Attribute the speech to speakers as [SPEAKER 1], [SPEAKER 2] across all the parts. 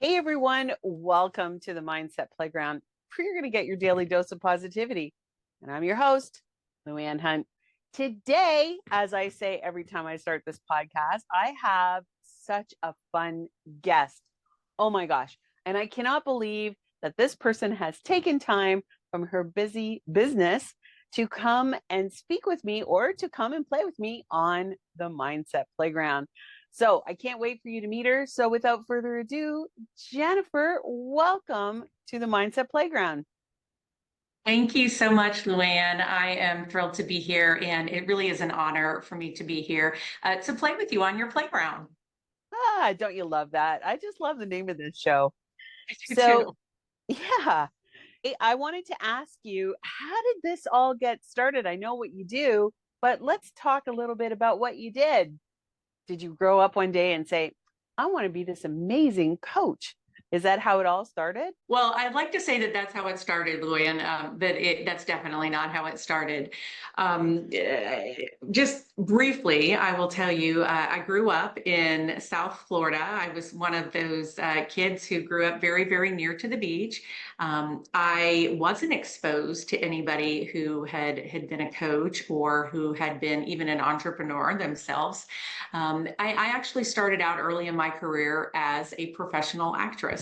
[SPEAKER 1] Hey everyone, welcome to the Mindset Playground, where you're going to get your daily dose of positivity. And I'm your host, Louannehunt. Today, as I say every time I start this podcast, I have such a fun guest. Oh my gosh. And I cannot believe that this person has taken time from her busy business to come and speak with me or to come and play with me on the Mindset Playground. So I can't wait for you to meet her. So without further ado, Jennifer, welcome to the Mindset Playground.
[SPEAKER 2] Thank you so much, Luann. I am thrilled to be here, and it really is an honor for me to be here to play with you on your playground.
[SPEAKER 1] Don't you love that? I just love the name of this show.
[SPEAKER 2] I do
[SPEAKER 1] So,
[SPEAKER 2] too.
[SPEAKER 1] yeah, I wanted to ask you, how did this all get started? I know what you do, but let's talk a little bit about what you did. Did you grow up one day and say, I want to be this amazing coach? Is that how it all started?
[SPEAKER 2] Well, I'd like to say that that's how it started, Luann, that's definitely not how it started. Just briefly, I will tell you, I grew up in South Florida. I was one of those kids who grew up very, very near to the beach. I wasn't exposed to anybody who had been a coach or who had been even an entrepreneur themselves. I actually started out early in my career as a professional actress.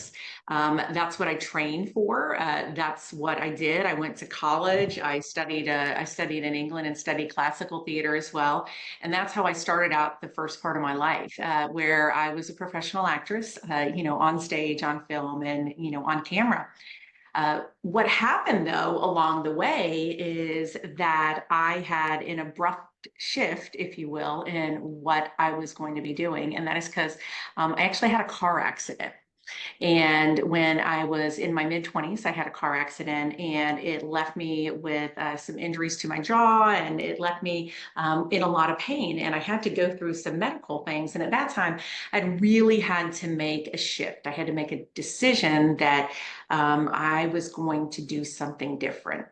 [SPEAKER 2] That's what I trained for. That's what I did. I went to college. I studied in England and studied classical theater as well. And that's how I started out the first part of my life, where I was a professional actress, on stage, on film, and, on camera. What happened though along the way is that I had an abrupt shift, if you will, in what I was going to be doing. And that is because I actually had a car accident. And when I was in my mid 20s, I had a car accident and it left me with some injuries to my jaw and it left me in a lot of pain. And I had to go through some medical things. And at that time, I really had to make a shift. I had to make a decision that I was going to do something different.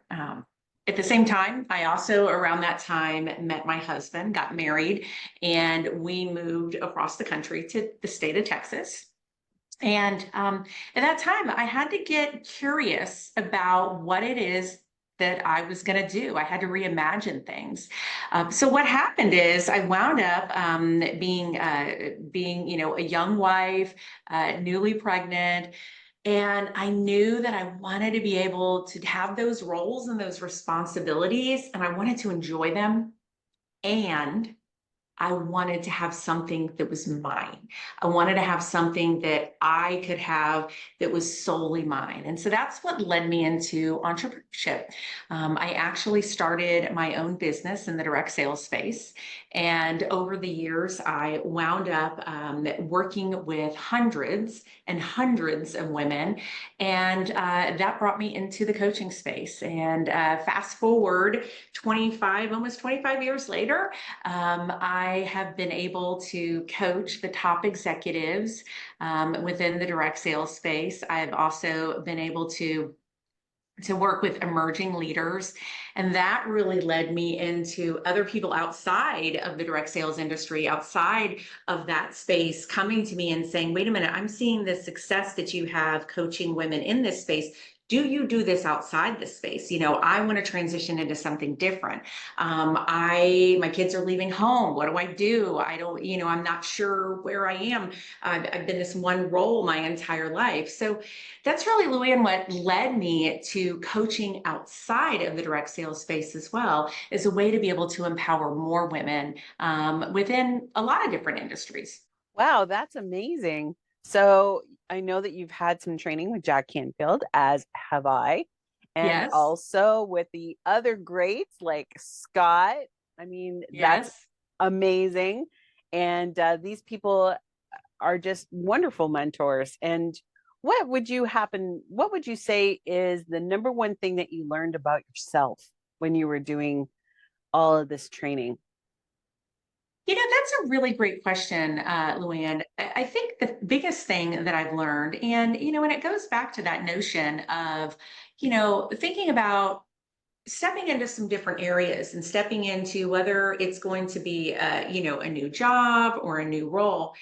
[SPEAKER 2] At the same time, I also, around that time, met my husband, got married, and we moved across the country to the state of Texas. And at that time, I had to get curious about what it is that I was going to do. I had to reimagine things. So what happened is I wound up being a young wife, newly pregnant. And I knew that I wanted to be able to have those roles and those responsibilities, and I wanted to enjoy them. And I wanted to have something that was mine. I wanted to have something that I could have that was solely mine. And so that's what led me into entrepreneurship. I actually started my own business in the direct sales space. And over the years, I wound up working with hundreds and hundreds of women. And that brought me into the coaching space. And fast forward 25, almost 25 years later, I have been able to coach the top executives within the direct sales space. I've also been able to work with emerging leaders. And that really led me into other people outside of the direct sales industry, outside of that space, coming to me and saying, wait a minute, I'm seeing the success that you have coaching women in this space. Do you do this outside this space? I want to transition into something different. My kids are leaving home. What do I do? I don't, I'm not sure where I am. I've been this one role my entire life. So that's really, Louie, what led me to coaching outside of the direct sales space as well, as a way to be able to empower more women within a lot of different industries.
[SPEAKER 1] Wow, that's amazing. So I know that you've had some training with Jack Canfield, as have I, and
[SPEAKER 2] Yes,
[SPEAKER 1] also with the other greats like Scott. I mean, that's
[SPEAKER 2] yes.
[SPEAKER 1] amazing. And these people are just wonderful mentors. And what would you say is the number one thing that you learned about yourself when you were doing all of this training?
[SPEAKER 2] That's a really great question, Luann. I think the biggest thing that I've learned, and it goes back to that notion of, thinking about stepping into some different areas and stepping into whether it's going to be, a new job or a new role.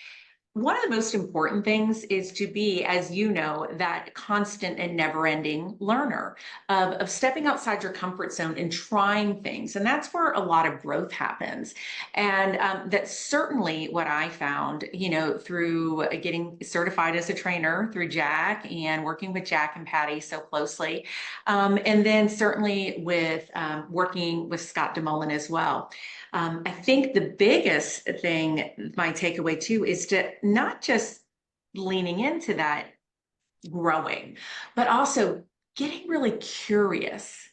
[SPEAKER 2] one of the most important things is to be, as you know, that constant and never-ending learner of stepping outside your comfort zone and trying things. And that's where a lot of growth happens. And that's certainly what I found, through getting certified as a trainer through Jack and working with Jack and Patty so closely. And then certainly with working with Scott DeMolin as well. I think the biggest thing, my takeaway too, is to not just leaning into that growing, but also getting really curious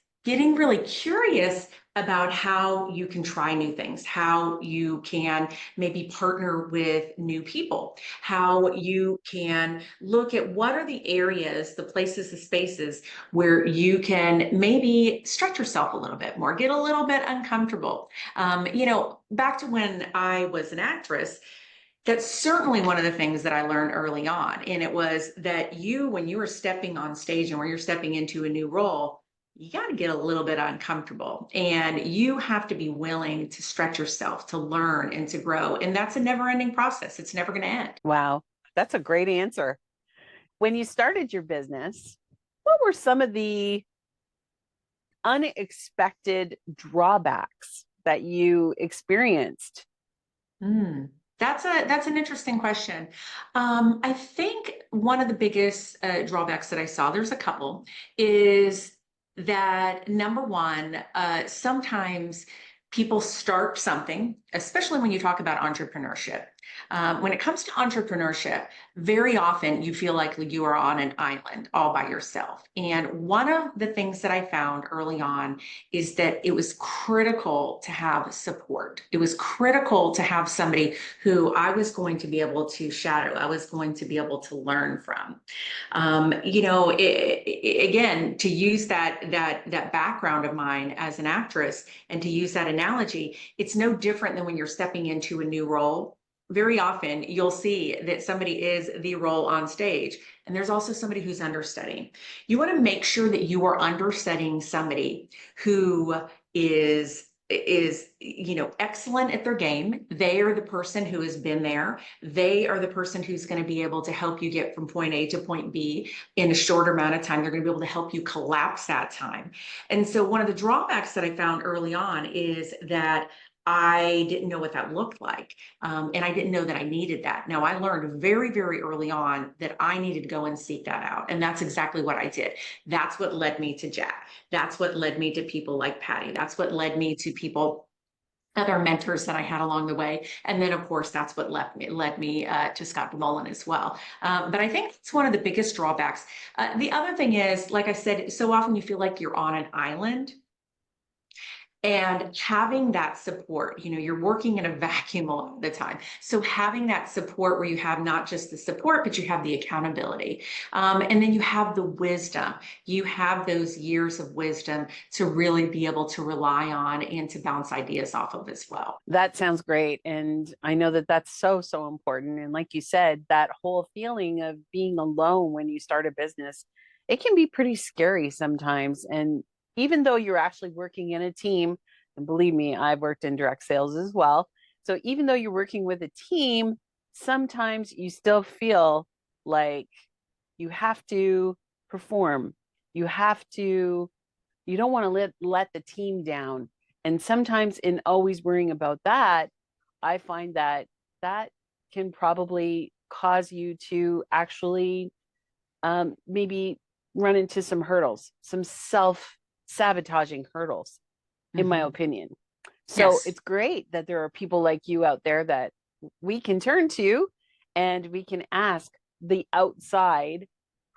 [SPEAKER 2] about how you can try new things, how you can maybe partner with new people, how you can look at what are the areas, the places, the spaces where you can maybe stretch yourself a little bit more, get a little bit uncomfortable. Back to when I was an actress, that's certainly one of the things that I learned early on. And it was that when you are stepping on stage and when you're stepping into a new role, you got to get a little bit uncomfortable and you have to be willing to stretch yourself, to learn and to grow. And that's a never ending process. It's never going to end.
[SPEAKER 1] Wow, that's a great answer. When you started your business, what were some of the unexpected drawbacks that you experienced?
[SPEAKER 2] That's an interesting question. I think one of the biggest drawbacks that I saw, there's a couple, is that number one, sometimes people start something, especially when you talk about entrepreneurship. When it comes to entrepreneurship, very often you feel like you are on an island all by yourself. And one of the things that I found early on is that it was critical to have support. It was critical to have somebody who I was going to be able to shadow, I was going to be able to learn from. Again, to use that background of mine as an actress and to use that analogy, it's no different than when you're stepping into a new role. Very often you'll see that somebody is the role on stage, and there's also somebody who's understudying. You want to make sure that you are understudying somebody who is excellent at their game. They are the person who has been there. They are the person who's going to be able to help you get from point A to point B in a shorter amount of time. They're going to be able to help you collapse that time. And so one of the drawbacks that I found early on is that I didn't know what that looked like. And I didn't know that I needed that. Now, I learned very, very early on that I needed to go and seek that out. And that's exactly what I did. That's what led me to Jack. That's what led me to people like Patty. That's what led me to other mentors that I had along the way. And then, of course, that's what led me to Scott DeMolin as well. But I think it's one of the biggest drawbacks. The other thing is, like I said, so often you feel like you're on an island. And having that support, you're working in a vacuum a lot of the time. So having that support where you have not just the support, but you have the accountability. And then you have the wisdom. You have those years of wisdom to really be able to rely on and to bounce ideas off of as well.
[SPEAKER 1] That sounds great. And I know that that's so, so important. And like you said, that whole feeling of being alone when you start a business, it can be pretty scary sometimes. And even though you're actually working in a team, and believe me, I've worked in direct sales as well. So even though you're working with a team, sometimes you still feel like you have to perform. You don't want to let the team down. And sometimes in always worrying about that, I find that can probably cause you to actually maybe run into some hurdles, some self-sabotaging hurdles, in my opinion. So
[SPEAKER 2] Yes.
[SPEAKER 1] it's great that there are people like you out there that we can turn to and we can ask the outside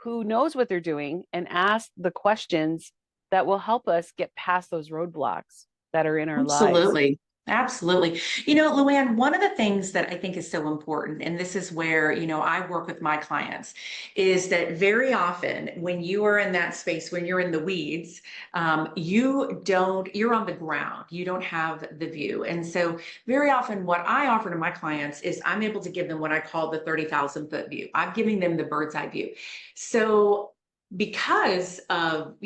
[SPEAKER 1] who knows what they're doing and ask the questions that will help us get past those roadblocks that are in our lives.
[SPEAKER 2] Absolutely. Absolutely. Luann, one of the things that I think is so important, and this is where, I work with my clients, is that very often when you are in that space, when you're in the weeds, you're on the ground, you don't have the view. And so very often what I offer to my clients is I'm able to give them what I call the 30,000-foot view. I'm giving them the bird's eye view. So because of,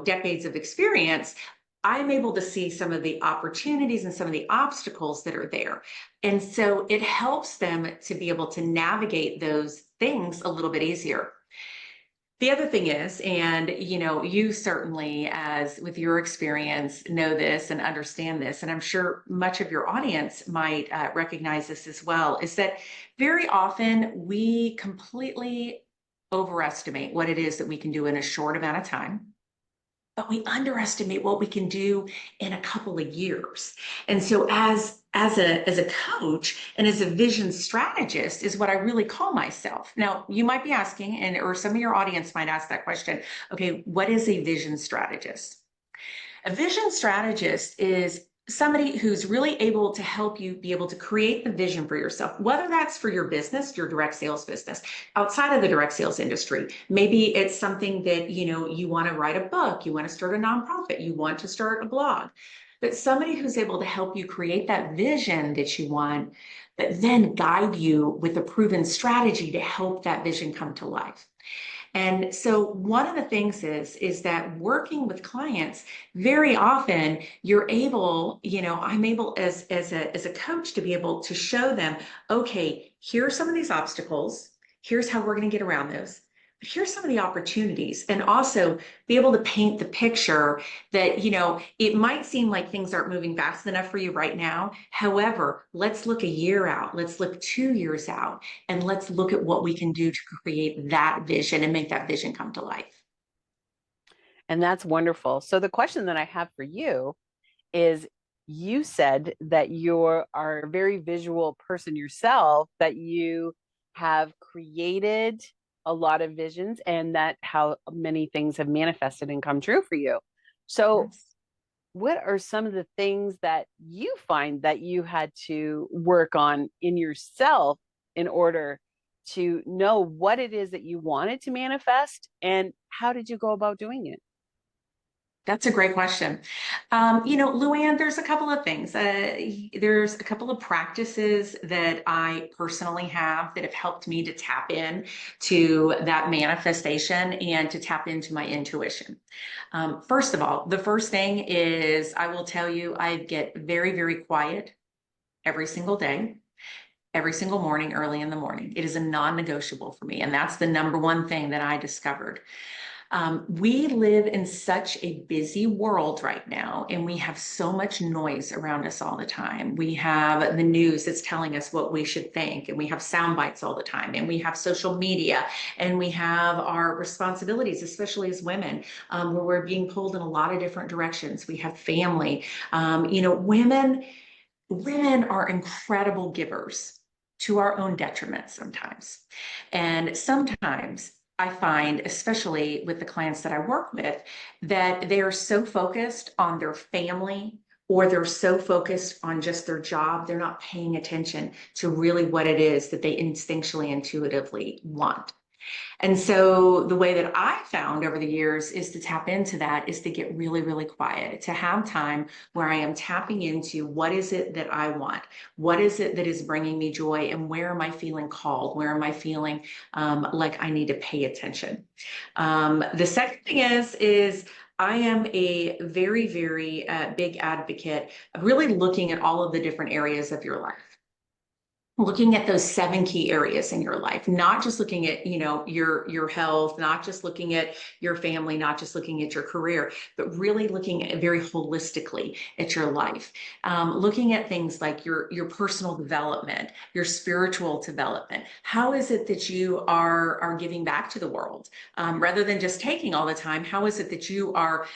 [SPEAKER 2] decades of experience, I'm able to see some of the opportunities and some of the obstacles that are there. And so it helps them to be able to navigate those things a little bit easier. The other thing is, and you certainly, as with your experience, know this and understand this, and I'm sure much of your audience might recognize this as well, is that very often we completely overestimate what it is that we can do in a short amount of time, but we underestimate what we can do in a couple of years. And so as a coach and as a vision strategist is what I really call myself. Now, you might be asking, or some of your audience might ask that question, okay, what is a vision strategist? A vision strategist is somebody who's really able to help you be able to create the vision for yourself, whether that's for your business, your direct sales business, outside of the direct sales industry. Maybe it's something that, you want to write a book, you want to start a nonprofit, you want to start a blog, but somebody who's able to help you create that vision that you want, but then guide you with a proven strategy to help that vision come to life. And so one of the things is that working with clients, very often you're able, I'm able as a coach to be able to show them, okay, here are some of these obstacles. Here's how we're going to get around those. But here's some of the opportunities, and also be able to paint the picture that, it might seem like things aren't moving fast enough for you right now. However, let's look a year out, let's look 2 years out, and let's look at what we can do to create that vision and make that vision come to life.
[SPEAKER 1] And that's wonderful. So the question that I have for you is, you said that you are a very visual person yourself, that you have created a lot of visions, and that how many things have manifested and come true for you. So
[SPEAKER 2] Yes.
[SPEAKER 1] what are some of the things that you find that you had to work on in yourself in order to know what it is that you wanted to manifest, and how did you go about doing it?
[SPEAKER 2] That's a great question. Luann, there's a couple of things. There's a couple of practices that I personally have that have helped me to tap in to that manifestation and to tap into my intuition. First of all, the first thing is I will tell you, I get very, very quiet every single day. Every single morning, early in the morning. It is a non-negotiable for me. And that's the number one thing that I discovered. We live in such a busy world right now, and we have so much noise around us all the time. We have the news that's telling us what we should think, and we have sound bites all the time, and we have social media, and we have our responsibilities, especially as women, where we're being pulled in a lot of different directions. We have family. Women are incredible givers to our own detriment sometimes. And sometimes I find, especially with the clients that I work with, that they are so focused on their family, or they're so focused on just their job, they're not paying attention to really what it is that they instinctually, intuitively want. And so the way that I found over the years is to tap into that, is to get really, really quiet, to have time where I am tapping into what is it that I want? What is it that is bringing me joy? And where am I feeling called? Where am I feeling like I need to pay attention? The second thing is I am a very, very big advocate of really looking at all of the different areas of your life, looking at those 7 key areas in your life, not just looking at, your health, not just looking at your family, not just looking at your career, but really looking at very holistically at your life. Looking at things like your personal development, your spiritual development. How is it that you are giving back to the world? Rather than just taking all the time, how is it that you are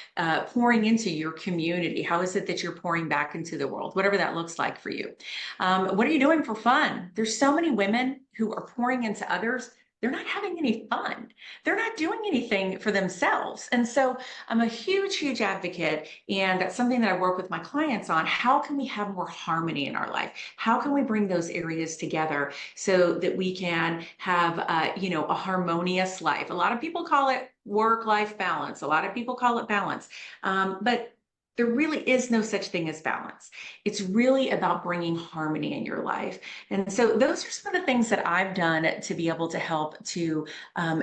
[SPEAKER 2] pouring into your community? How is it that you're pouring back into the world? Whatever that looks like for you. What are you doing for fun? There's so many women who are pouring into others. They're not having any fun. They're not doing anything for themselves. And so I'm a huge, huge advocate. And that's something that I work with my clients on. How can we have more harmony in our life? How can we bring those areas together so that we can have, a harmonious life? A lot of people call it work-life balance. A lot of people call it balance. But there really is no such thing as balance. It's really about bringing harmony in your life. And so those are some of the things that I've done to be able to help to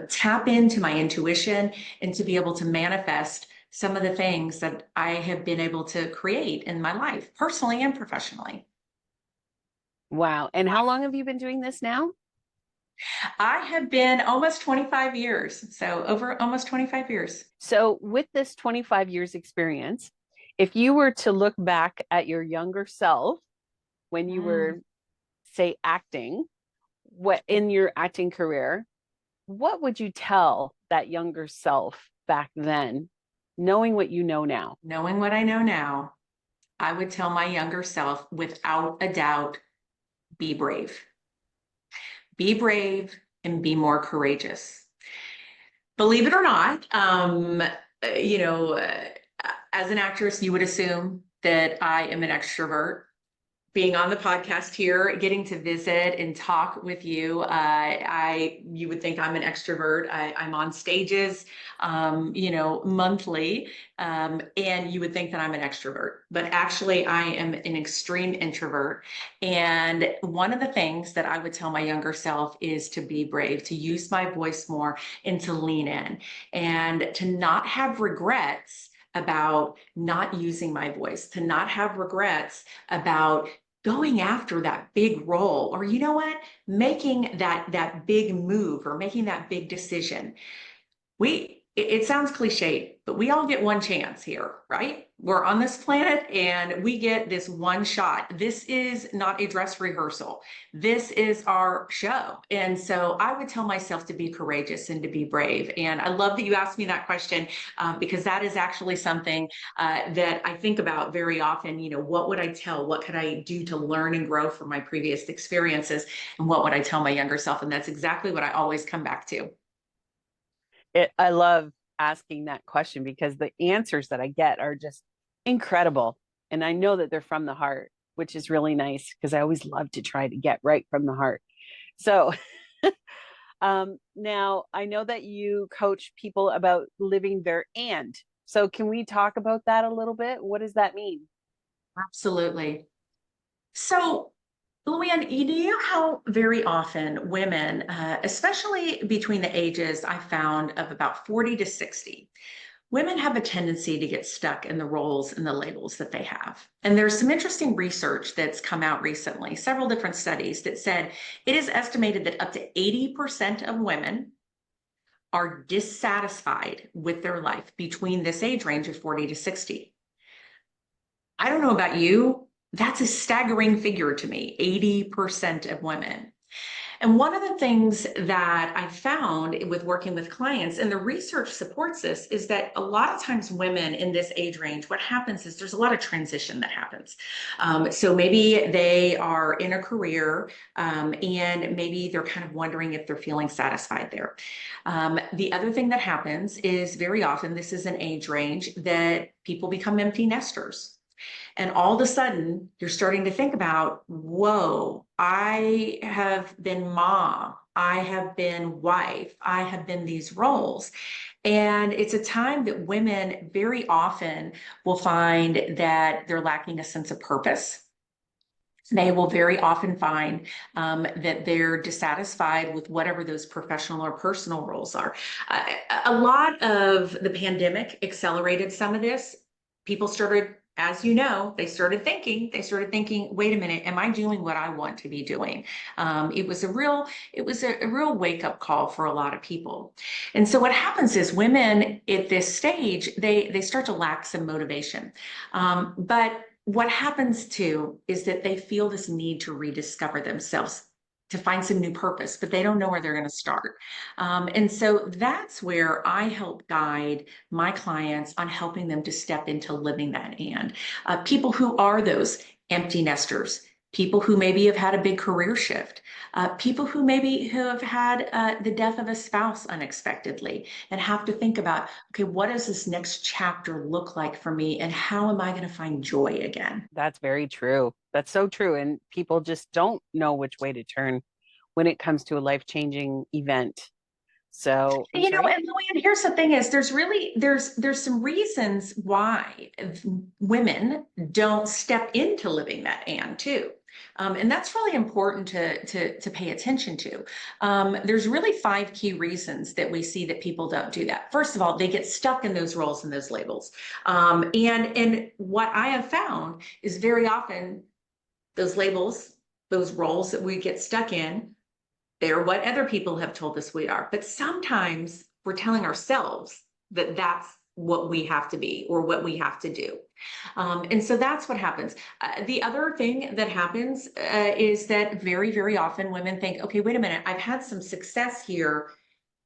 [SPEAKER 2] tap into my intuition and to be able to manifest some of the things that I have been able to create in my life, personally and professionally.
[SPEAKER 1] Wow. And how long have you been doing this now?
[SPEAKER 2] I have been almost 25 years, so over almost 25 years.
[SPEAKER 1] So, with this 25 years experience, if you were to look back at your younger self when you
[SPEAKER 2] Mm.
[SPEAKER 1] were, say, acting, what in your acting career, what would you tell that younger self back then, knowing what you know now?
[SPEAKER 2] Knowing what I know now, I would tell my younger self, without a doubt, be brave. Be brave and be more courageous. Believe it or not, you know, as an actress, you would assume that I am an extrovert. Being on the podcast here, getting to visit and talk with you, you would think I'm an extrovert. I'm on stages, monthly, and you would think that I'm an extrovert. But actually, I am an extreme introvert. And one of the things that I would tell my younger self is to be brave, to use my voice more, and to lean in, and to not have regrets about not using my voice, to not have regrets about going after that big role, or you know what, making that big move or making that big decision. It sounds cliche, but we all get one chance here, right? We're on this planet and we get this one shot. This is not a dress rehearsal. This is our show. And so I would tell myself to be courageous and to be brave. And I love that you asked me that question, because that is actually something that I think about very often. You know, what would I tell? What could I do to learn and grow from my previous experiences? And what would I tell my younger self? And that's exactly what I always come back to.
[SPEAKER 1] I love asking that question because the answers that I get are just incredible. And I know that they're from the heart, which is really nice because I always love to try to get right from the heart. So, now I know that you coach people about living their and. So, can we talk about that a little bit? What does that mean?
[SPEAKER 2] Absolutely. So, Luanne, you know how very often women, especially between the ages I found of about 40 to 60, women have a tendency to get stuck in the roles and the labels that they have. And there's some interesting research that's come out recently, several different studies that said it is estimated that up to 80% of women are dissatisfied with their life between this age range of 40 to 60. I don't know about you, that's a staggering figure to me, 80% of women. And one of the things that I found with working with clients, and the research supports this, is that a lot of times women in this age range, what happens is there's a lot of transition that happens. So maybe they are in a career, and maybe they're kind of wondering if they're feeling satisfied there. The other thing that happens is very often this is an age range that people become empty nesters. And all of a sudden, you're starting to think about, whoa, I have been mom, I have been wife, I have been these roles. And it's a time that women very often will find that they're lacking a sense of purpose. They will very often find that they're dissatisfied with whatever those professional or personal roles are. A lot of the pandemic accelerated some of this. People started, as you know, they started thinking, wait a minute, am I doing what I want to be doing? It was a real wake up call for a lot of people. And so what happens is women at this stage, they start to lack some motivation. But what happens too is that they feel this need to rediscover themselves, to find some new purpose, but they don't know where they're going to start. And so that's where I help guide my clients on helping them to step into living that and. People who are those empty nesters, people who maybe have had a big career shift, people who maybe have had the death of a spouse unexpectedly and have to think about, okay, what does this next chapter look like for me and how am I going to find joy again?
[SPEAKER 1] That's very true. That's so true. And people just don't know which way to turn when it comes to a life-changing event. So I'm
[SPEAKER 2] You know,
[SPEAKER 1] sorry.
[SPEAKER 2] and Luann, here's the thing is there's some reasons why women don't step into living that and too. And that's really important to pay attention to. There's really 5 key reasons that we see that people don't do that. First of all, they get stuck in those roles and those labels. And what I have found is very often those labels, those roles that we get stuck in, they're what other people have told us we are. But sometimes we're telling ourselves that that's what we have to be or what we have to do. And so that's what happens. The other thing that happens is that very, very often women think, okay, wait a minute, I've had some success here.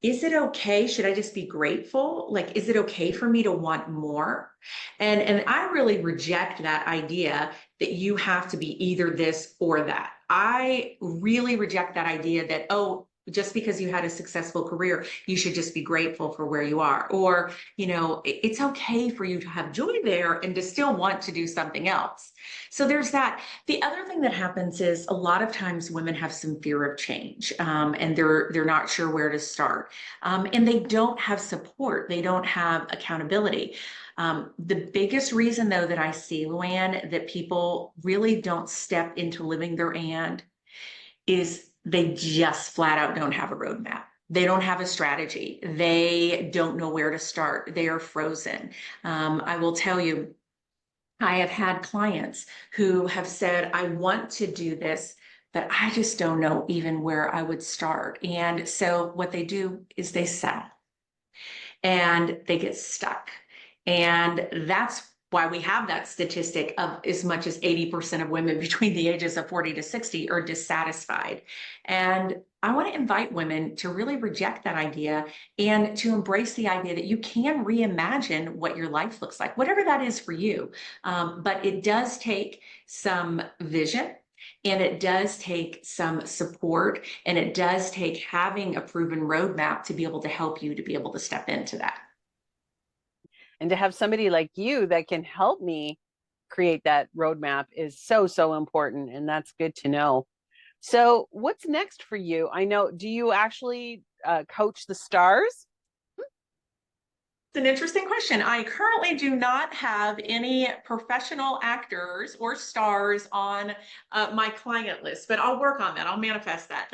[SPEAKER 2] Is it okay? Should I just be grateful? Like, is it okay for me to want more? And I really reject that idea that you have to be either this or that. I really reject that idea that, oh, just because you had a successful career, you should just be grateful for where you are. Or, it's okay for you to have joy there and to still want to do something else. So there's that. The other thing that happens is a lot of times women have some fear of change, and they're not sure where to start, and they don't have support. They don't have accountability. The biggest reason, though, that I see, Luann, that people really don't step into living their and is they just flat out don't have a roadmap. They don't have a strategy. They don't know where to start. They are frozen. I will tell you, I have had clients who have said, I want to do this, but I just don't know even where I would start. And so what they do is they settle and they get stuck. And that's why we have that statistic of as much as 80% of women between the ages of 40 to 60 are dissatisfied. And I want to invite women to really reject that idea and to embrace the idea that you can reimagine what your life looks like, whatever that is for you. But it does take some vision. And it does take some support, and it does take having a proven roadmap to be able to help you to be able to step into that.
[SPEAKER 1] And to have somebody like you that can help me create that roadmap is so, so important. And that's good to know. So what's next for you? I know, do you actually coach the stars?
[SPEAKER 2] It's an interesting question. I currently do not have any professional actors or stars on my client list, but I'll work on that. I'll manifest that.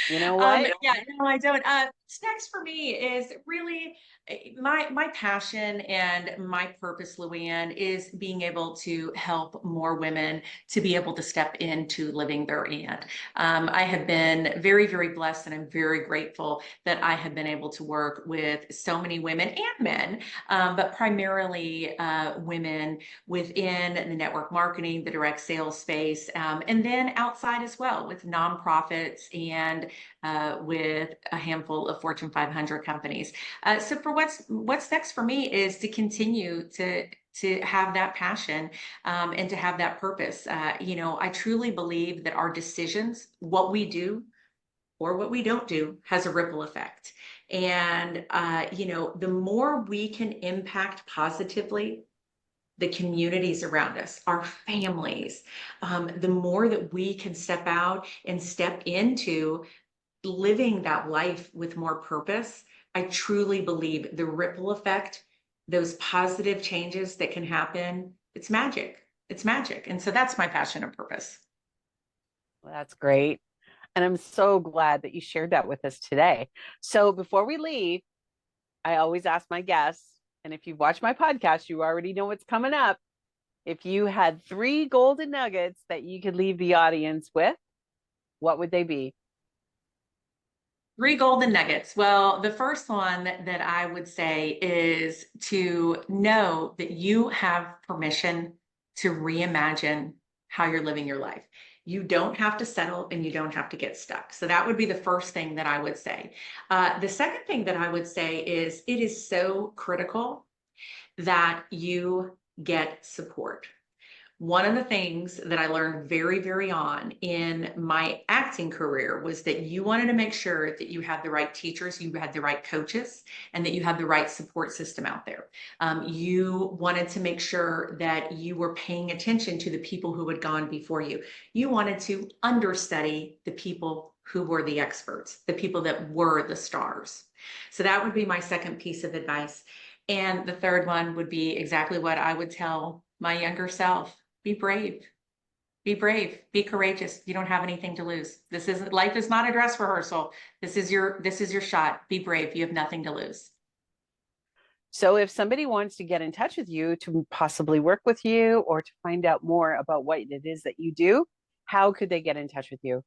[SPEAKER 1] You know what?
[SPEAKER 2] Yeah, no, I don't. What's next for me is really my passion and my purpose, Luann, is being able to help more women to be able to step into living their and. I have been very, very blessed, and I'm very grateful that I have been able to work with so many women and men, but primarily women within the network marketing, the direct sales space, and then outside as well with nonprofits and with a handful of Fortune 500 companies. So for what's next for me is to continue to have that passion and to have that purpose. I truly believe that our decisions, what we do or what we don't do, has a ripple effect. And the more we can impact positively the communities around us, our families, the more that we can step out and step into living that life with more purpose. I truly believe the ripple effect, those positive changes that can happen, it's magic. It's magic. And so that's my passion and purpose.
[SPEAKER 1] Well, that's great. And I'm so glad that you shared that with us today. So before we leave, I always ask my guests, and if you've watched my podcast, you already know what's coming up. If you had 3 golden nuggets that you could leave the audience with, what would they be?
[SPEAKER 2] 3 golden nuggets. Well, the first one that I would say is to know that you have permission to reimagine how you're living your life. You don't have to settle and you don't have to get stuck. So that would be the first thing that I would say. The second thing that I would say is it is so critical that you get support. One of the things that I learned very, very on in my acting career was that you wanted to make sure that you had the right teachers, you had the right coaches, and that you had the right support system out there. You wanted to make sure that you were paying attention to the people who had gone before you. You wanted to understudy the people who were the experts, the people that were the stars. So that would be my second piece of advice. And the third one would be exactly what I would tell my younger self. Be brave. Be brave, be courageous. You don't have anything to lose. Life is not a dress rehearsal. This is your shot. Be brave. You have nothing to lose.
[SPEAKER 1] So if somebody wants to get in touch with you to possibly work with you or to find out more about what it is that you do, how could they get in touch with you?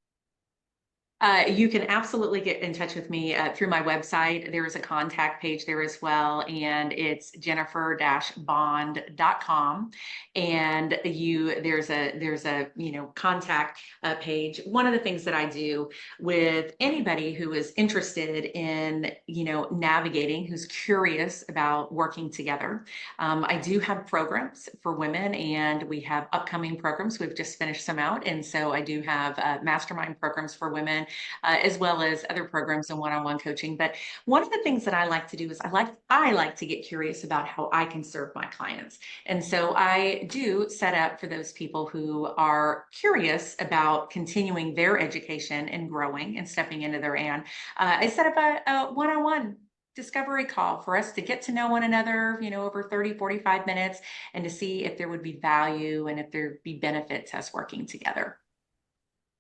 [SPEAKER 2] You can absolutely get in touch with me through my website. There is a contact page there as well, and it's jennifer-bond.com. And there's a contact page. One of the things that I do with anybody who is interested in navigating, who's curious about working together, I do have programs for women, and we have upcoming programs. We've just finished some out, and so I do have mastermind programs for women as well as other programs and one-on-one coaching. But one of the things that I like to do is I like to get curious about how I can serve my clients. And so I do set up for those people who are curious about continuing their education and growing and stepping into their own. I set up a one-on-one discovery call for us to get to know one another, over 30, 45 minutes, and to see if there would be value and if there'd be benefit to us working together.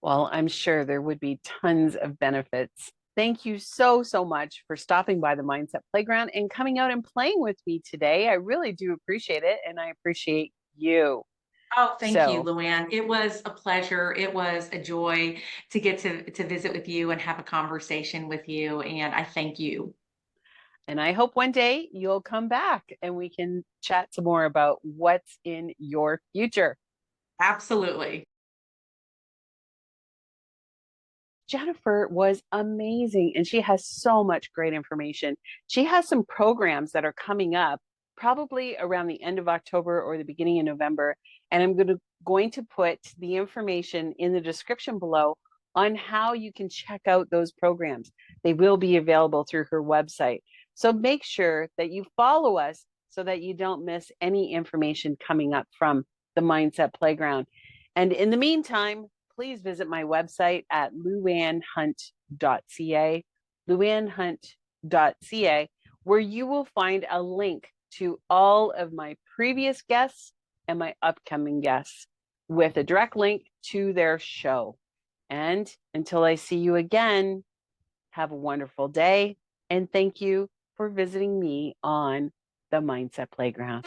[SPEAKER 1] Well, I'm sure there would be tons of benefits. Thank you so, so much for stopping by the Mindset Playground and coming out and playing with me today. I really do appreciate it, and I appreciate you.
[SPEAKER 2] Oh, thank you, Luann. It was a pleasure. It was a joy to get to visit with you and have a conversation with you. And I thank you.
[SPEAKER 1] And I hope one day you'll come back and we can chat some more about what's in your future.
[SPEAKER 2] Absolutely.
[SPEAKER 1] Jennifer was amazing, and she has so much great information. She has some programs that are coming up probably around the end of October or the beginning of November. And I'm going to put the information in the description below on how you can check out those programs. They will be available through her website. So make sure that you follow us so that you don't miss any information coming up from the Mindset Playground. And in the meantime, please visit my website at louannehunt.ca, louannehunt.ca, where you will find a link to all of my previous guests and my upcoming guests with a direct link to their show. And until I see you again, have a wonderful day. And thank you for visiting me on the Mindset Playground.